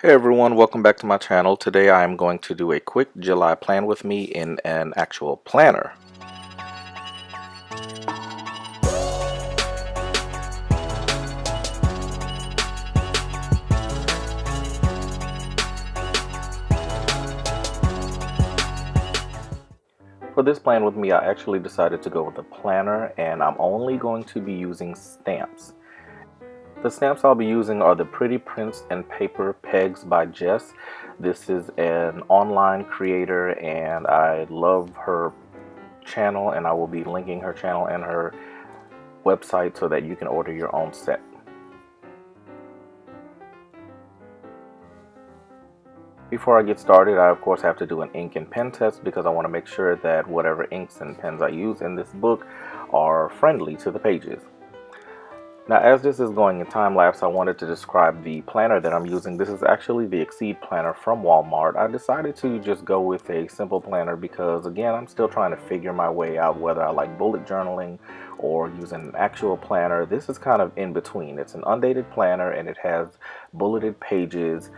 Hey everyone, welcome back to my channel. Today I am going to do a quick July plan with me in an actual planner. For this plan with me, I actually decided to go with a planner and I'm only going to be using stamps. The stamps I'll be using are the Pretty Prints and Paper Pegs by Jess. This is an online creator and I love her channel, and I will be linking her channel and her website so that you can order your own set. Before I get started, I of course have to do an ink and pen test because I want to make sure that whatever inks and pens I use in this book are friendly to the pages. Now, as this is going in time lapse, I wanted to describe the planner that I'm using. This is actually the Exceed planner from Walmart. I decided to just go with a simple planner because, again, I'm still trying to figure my way out whether I like bullet journaling or using an actual planner. This is kind of in between. It's an undated planner and it has bulleted pages,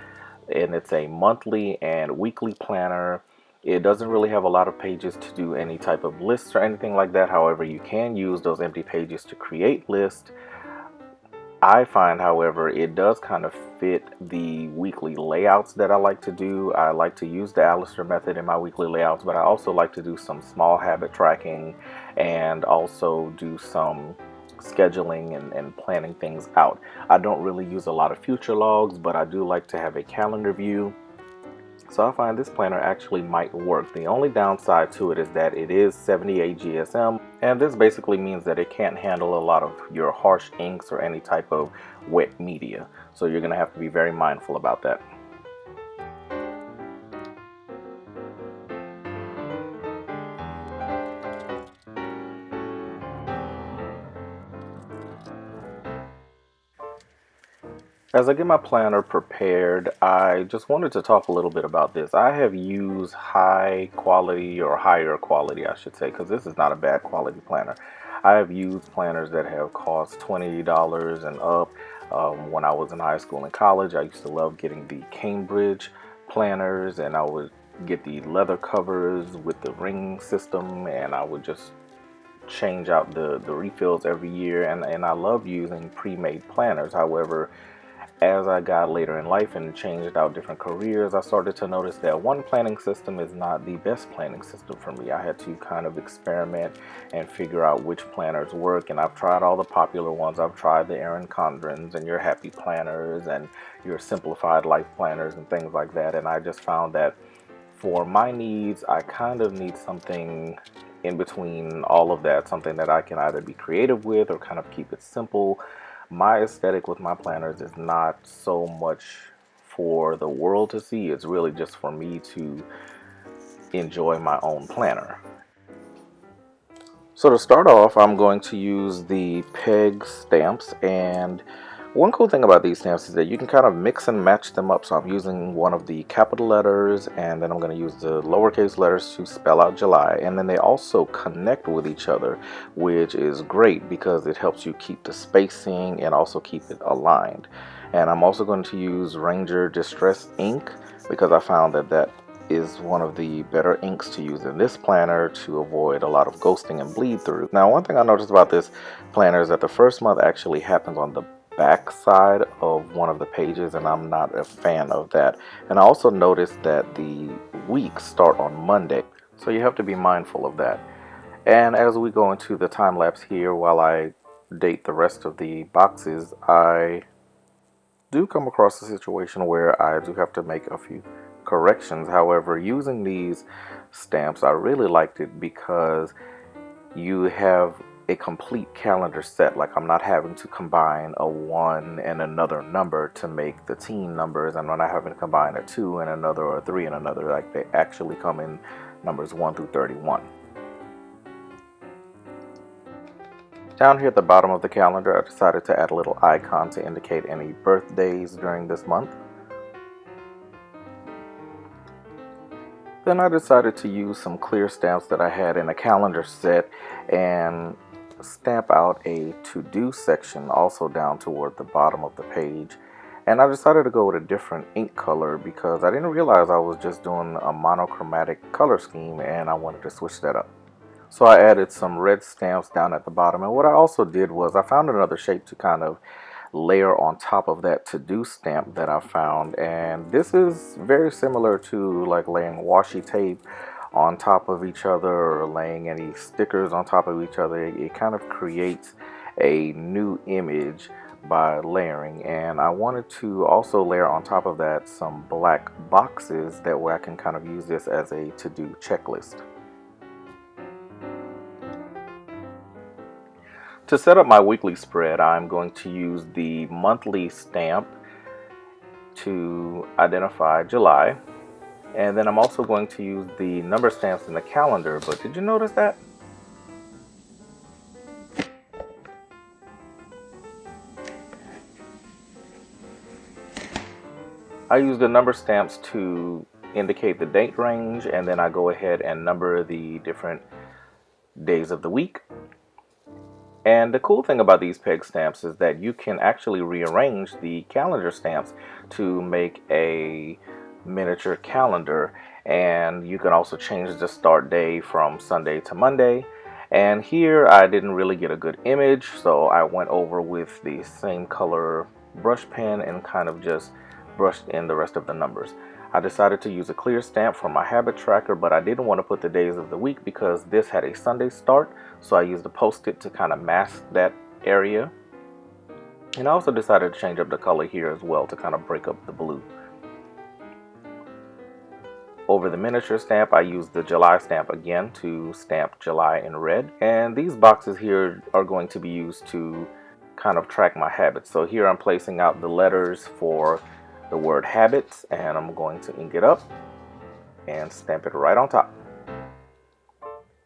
and it's a monthly and weekly planner. It doesn't really have a lot of pages to do any type of lists or anything like that. However, you can use those empty pages to create lists. I find, however, it does kind of fit the weekly layouts that I like to do. I like to use the Alistair method in my weekly layouts, but I also like to do some small habit tracking and also do some scheduling and planning things out. I don't really use a lot of future logs, but I do like to have a calendar view. So I find this planner actually might work. The only downside to it is that it is 78 GSM, and this basically means that it can't handle a lot of your harsh inks or any type of wet media. So you're going to have to be very mindful about that. As I get my planner prepared, I just wanted to talk a little bit about this. I have used high quality, or higher quality, I should say, because this is not a bad quality planner. I have used planners that have cost $20 and up. When I was in high school and college, I used to love getting the Cambridge planners, and I would get the leather covers with the ring system, and I would just change out the refills every year, and I love using pre-made planners. However, as I got later in life and changed out different careers, I started to notice that one planning system is not the best planning system for me. I had to kind of experiment and figure out which planners work, and I've tried all the popular ones. I've tried the Erin Condrens and your Happy Planners and your Simplified Life Planners and things like that, and I just found that for my needs, I kind of need something in between all of that, something that I can either be creative with or kind of keep it simple. My aesthetic with my planners is not so much for the world to see, it's really just for me to enjoy my own planner. So to start off, I'm going to use the peg stamps, and one cool thing about these stamps is that you can kind of mix and match them up. So I'm using one of the capital letters, and then I'm going to use the lowercase letters to spell out July, and then they also connect with each other, which is great because it helps you keep the spacing and also keep it aligned. And I'm also going to use Ranger Distress ink because I found that that is one of the better inks to use in this planner to avoid a lot of ghosting and bleed through. Now, one thing I noticed about this planner is that the first month actually happens on the back side of one of the pages, and I'm not a fan of that. And I also noticed that the weeks start on Monday, so you have to be mindful of that. And as we go into the time lapse here, while I date the rest of the boxes, I do come across a situation where I do have to make a few corrections. However, using these stamps, I really liked it because you have a complete calendar set. Like, I'm not having to combine a 1 and another number to make the teen numbers, and I'm not having to combine a 2 and another or a 3 and another. Like, they actually come in numbers 1 through 31. Down here at the bottom of the calendar, I decided to add a little icon to indicate any birthdays during this month. Then I decided to use some clear stamps that I had in a calendar set and stamp out a to-do section also down toward the bottom of the page. And I decided to go with a different ink color because I didn't realize I was just doing a monochromatic color scheme and I wanted to switch that up. So I added some red stamps down at the bottom, and what I also did was I found another shape to kind of layer on top of that to-do stamp that I found, and this is very similar to like laying washi tape on top of each other or laying any stickers on top of each other. It kind of creates a new image by layering, and I wanted to also layer on top of that some black boxes, that way I can kind of use this as a to-do checklist. To set up my weekly spread, I'm going to use the monthly stamp to identify July. And then I'm also going to use the number stamps in the calendar. But did you notice that? I use the number stamps to indicate the date range, and then I go ahead and number the different days of the week. And the cool thing about these peg stamps is that you can actually rearrange the calendar stamps to make a miniature calendar, and you can also change the start day from Sunday to Monday. And here I didn't really get a good image, so I went over with the same color brush pen and kind of just brushed in the rest of the numbers. I decided to use a clear stamp for my habit tracker, but I didn't want to put the days of the week because this had a Sunday start, so I used a post-it to kind of mask that area. And I also decided to change up the color here as well to kind of break up the blue. Over the miniature stamp, I used the July stamp again to stamp July in red. And these boxes here are going to be used to kind of track my habits. So here I'm placing out the letters for the word habits, and I'm going to ink it up and stamp it right on top.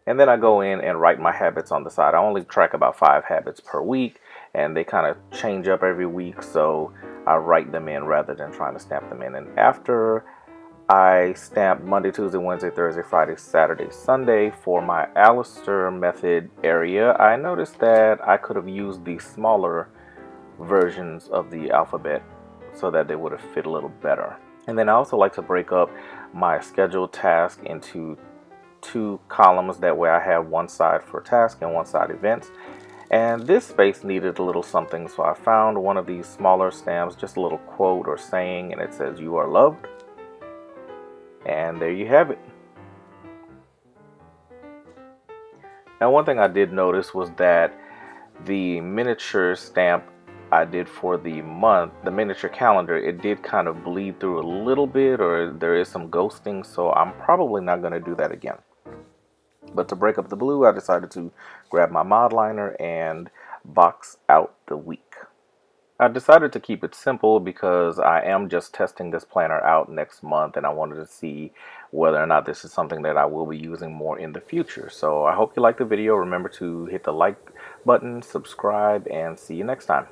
And then I go in and write my habits on the side. I only track about 5 habits per week, and they kind of change up every week, so I write them in rather than trying to stamp them in. And after I stamped Monday, Tuesday, Wednesday, Thursday, Friday, Saturday, Sunday for my Alistair method area, I noticed that I could have used the smaller versions of the alphabet so that they would have fit a little better. And then I also like to break up my scheduled task into 2 columns. That way I have one side for task and one side events. And this space needed a little something, so I found one of these smaller stamps, just a little quote or saying, and it says, "You are loved." And there you have it. Now, one thing I did notice was that the miniature stamp I did for the month, the miniature calendar, it did kind of bleed through a little bit, or there is some ghosting, so I'm probably not going to do that again. But to break up the blue, I decided to grab my mod liner and box out the week. I decided to keep it simple because I am just testing this planner out next month, and I wanted to see whether or not this is something that I will be using more in the future. So I hope you liked the video. Remember to hit the like button, subscribe, and see you next time.